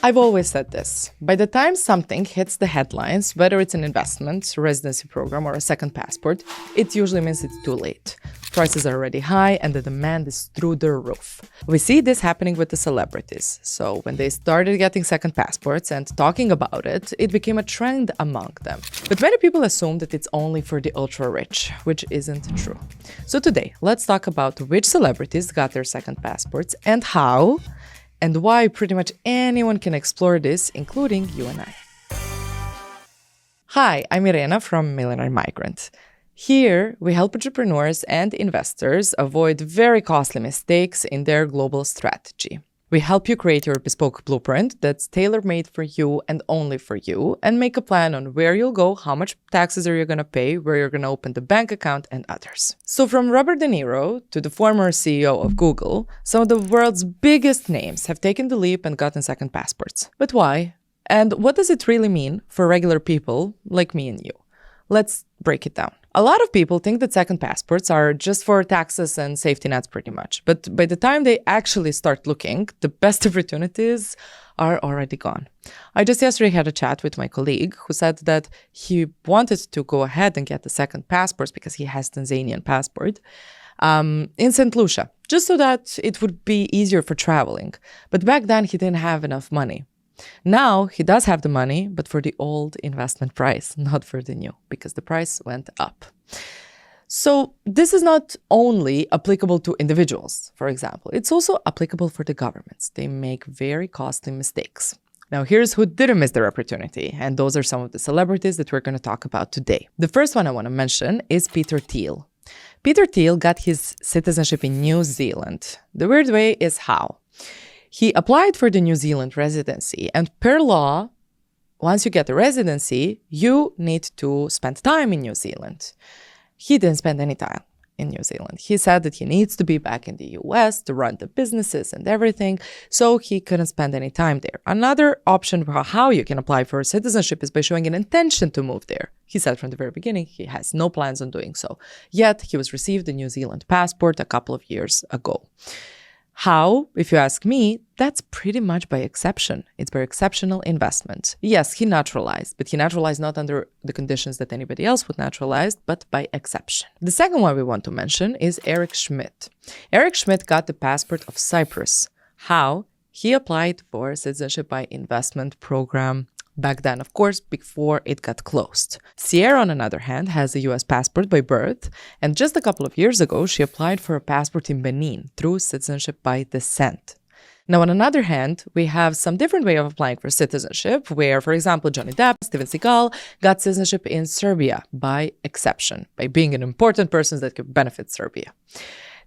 I've always said this. By the time something hits the headlines, whether it's an investment, residency program, or a second passport, it usually means it's too late. Prices are already high and the demand is through the roof. We see this happening with the celebrities. So when they started getting second passports and talking about it, it became a trend among them. But many people assume that it's only for the ultra-rich, which isn't true. So today, let's talk about which celebrities got their second passports and how, and why pretty much anyone can explore this, including you and I. Hi, I'm Irena from Millionaire Migrant. Here, we help entrepreneurs and investors avoid very costly mistakes in their global strategy. We help you create your bespoke blueprint that's tailor-made for you and only for you, and make a plan on where you'll go, how much taxes are you going to pay, where you're going to open the bank account, and others. So from Robert De Niro to the former CEO of Google, some of the world's biggest names have taken the leap and gotten second passports. But why? And what does it really mean for regular people like me and you? Let's break it down. A lot of people think that second passports are just for taxes and safety nets pretty much. But by the time they actually start looking, the best opportunities are already gone. I just yesterday had a chat with my colleague who said that he wanted to go ahead and get the second passport because he has Tanzanian passport in St. Lucia, just so that it would be easier for traveling. But back then he didn't have enough money. Now he does have the money, but for the old investment price, not for the new, because the price went up. So this is not only applicable to individuals, for example, it's also applicable for the governments. They make very costly mistakes. Now here's who didn't miss their opportunity, and those are some of the celebrities that we're going to talk about today. The first one I want to mention is Peter Thiel. Peter Thiel got his citizenship in New Zealand. The weird way is how. He applied for the New Zealand residency, and per law, once you get the residency, you need to spend time in New Zealand. He didn't spend any time in New Zealand. He said that he needs to be back in the US to run the businesses and everything, so he couldn't spend any time there. Another option for how you can apply for citizenship is by showing an intention to move there. He said from the very beginning he has no plans on doing so. Yet he was received a New Zealand passport a couple of years ago. How, if you ask me, that's pretty much by exception. It's by exceptional investment. Yes, he naturalized, but he naturalized not under the conditions that anybody else would naturalize, but by exception. The second one we want to mention is Eric Schmidt. Eric Schmidt got the passport of Cyprus. How? He applied for citizenship by investment program back then, of course, before it got closed. Sierra, on another hand, has a US passport by birth, and just a couple of years ago, she applied for a passport in Benin through citizenship by descent. Now, on another hand, we have some different way of applying for citizenship, where, for example, Johnny Depp, Steven Seagal got citizenship in Serbia by exception, by being an important person that could benefit Serbia.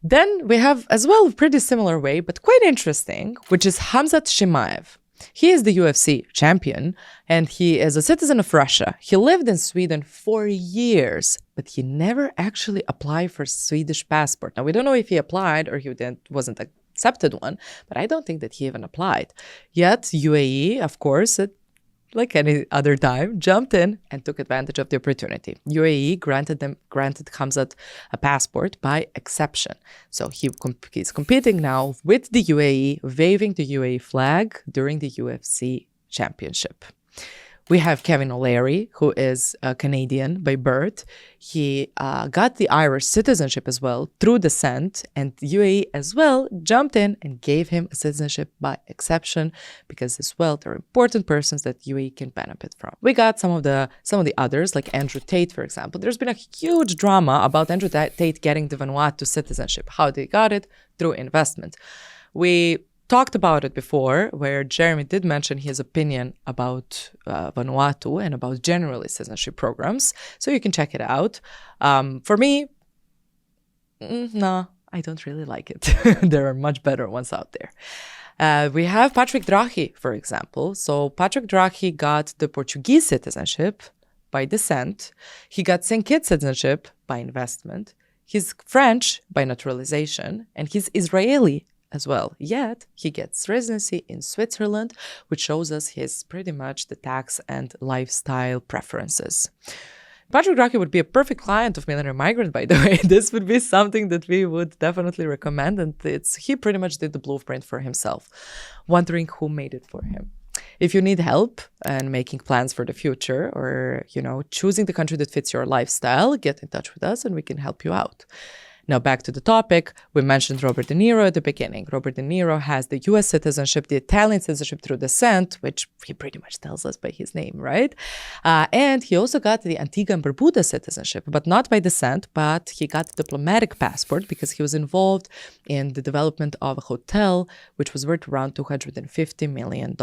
Then we have as well a pretty similar way, but quite interesting, which is Khamzat Chimaev. He is the UFC champion, and he is a citizen of Russia. He lived in Sweden for years, but he never actually applied for a Swedish passport. Now, we don't know if he applied or he wasn't accepted one, but I don't think that he even applied. Yet, UAE, of course, like any other time, jumped in and took advantage of the opportunity. UAE granted Khamzat a passport by exception. So he's competing now with the UAE, waving the UAE flag during the UFC championship. We have Kevin O'Leary, who is a Canadian by birth. He got the Irish citizenship as well through descent, and UAE as well jumped in and gave him a citizenship by exception because as well they're important persons that UAE can benefit from. We got some of the others, like Andrew Tate, for example. There's been a huge drama about Andrew Tate getting the Vanuatu citizenship. How they got it? Through investment. We talked about it before, where Jeremy did mention his opinion about Vanuatu and about generally citizenship programs. So you can check it out. For me, no, I don't really like it. There are much better ones out there. We have Patrick Drahi, for example. So Patrick Drahi got the Portuguese citizenship by descent. He got St. Kitts citizenship by investment. He's French by naturalization. And he's Israeli as well. Yet he gets residency in Switzerland, which shows us his pretty much the tax and lifestyle preferences. Patrick Drahi would be a perfect client of Millionaire Migrant, by the way. This would be something that we would definitely recommend, and he pretty much did the blueprint for himself, wondering who made it for him. If you need help and making plans for the future or, choosing the country that fits your lifestyle, get in touch with us and we can help you out. Now, back to the topic, we mentioned Robert De Niro at the beginning. Robert De Niro has the US citizenship, the Italian citizenship through descent, which he pretty much tells us by his name, right? And he also got the Antigua and Barbuda citizenship, but not by descent, but he got the diplomatic passport because he was involved in the development of a hotel, which was worth around $250 million.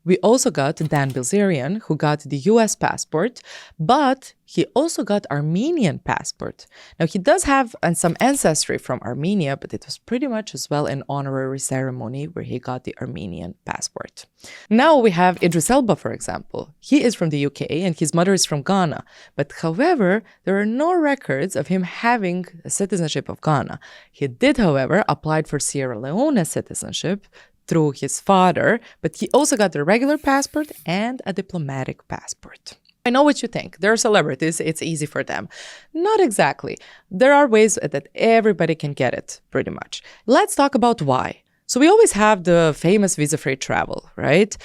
We also got Dan Bilzerian, who got the US passport, but he also got Armenian passport. Now, he does have some ancestry from Armenia, but it was pretty much as well an honorary ceremony where he got the Armenian passport. Now we have Idris Elba, for example. He is from the UK and his mother is from Ghana. But however, there are no records of him having a citizenship of Ghana. He did, however, apply for Sierra Leone citizenship through his father, but he also got the regular passport and a diplomatic passport. I know what you think. They're celebrities. It's easy for them. Not exactly. There are ways that everybody can get it, pretty much. Let's talk about why. So we always have the famous visa-free travel, right?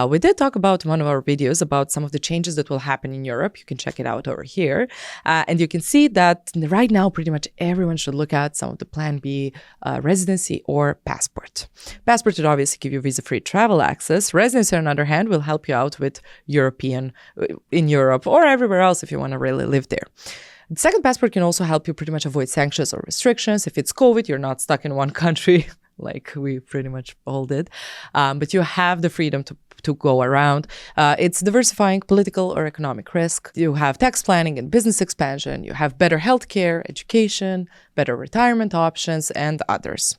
We did talk about one of our videos about some of the changes that will happen in Europe. You can check it out over here. And you can see that right now, pretty much everyone should look at some of the Plan B residency or passport. Passport would obviously give you visa-free travel access. Residency, on the other hand, will help you out with in Europe or everywhere else if you want to really live there. The second passport can also help you pretty much avoid sanctions or restrictions. If it's COVID, you're not stuck in one country like we pretty much all did. But you have the freedom to go around. It's diversifying political or economic risk. You have tax planning and business expansion. You have better healthcare, education, better retirement options, and others.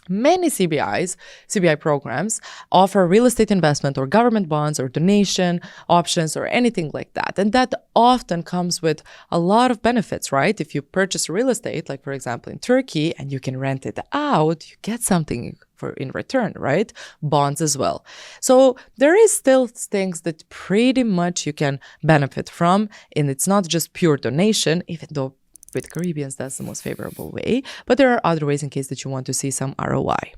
Many CBI programs offer real estate investment or government bonds or donation options or anything like that. And that often comes with a lot of benefits, right? If you purchase real estate, like for example in Turkey, and you can rent it out, you get something in return, right? Bonds as well. So there is still things that pretty much you can benefit from. And it's not just pure donation, even though with Caribbeans, that's the most favorable way. But there are other ways in case that you want to see some ROI.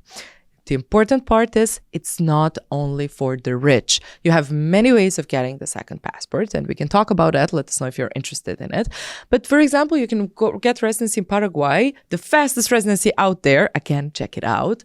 The important part is it's not only for the rich. You have many ways of getting the second passport, and we can talk about that. Let us know if you're interested in it. But for example, you can get residency in Paraguay, the fastest residency out there. Again, check it out.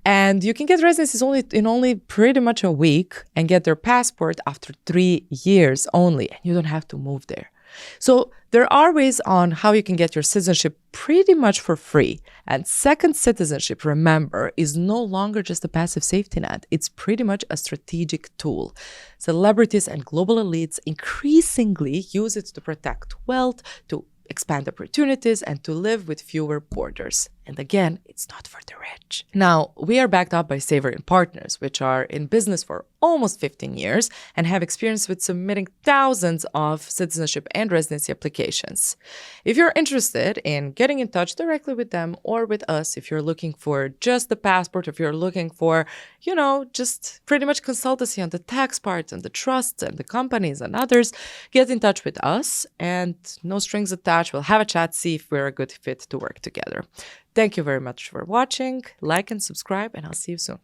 And you can get residencies only pretty much a week and get their passport after 3 years only, and you don't have to move there. So there are ways on how you can get your citizenship pretty much for free. And second citizenship, remember, is no longer just a passive safety net. It's pretty much a strategic tool. Celebrities and global elites increasingly use it to protect wealth, to expand opportunities, and to live with fewer borders. And again, it's not for the rich. Now, we are backed up by Savory and Partners, which are in business for almost 15 years and have experience with submitting thousands of citizenship and residency applications. If you're interested in getting in touch directly with them or with us, if you're looking for just the passport, if you're looking for, just pretty much consultancy on the tax part and the trusts and the companies and others, get in touch with us and no strings attached. We'll have a chat, see if we're a good fit to work together. Thank you very much for watching. Like and subscribe, and I'll see you soon.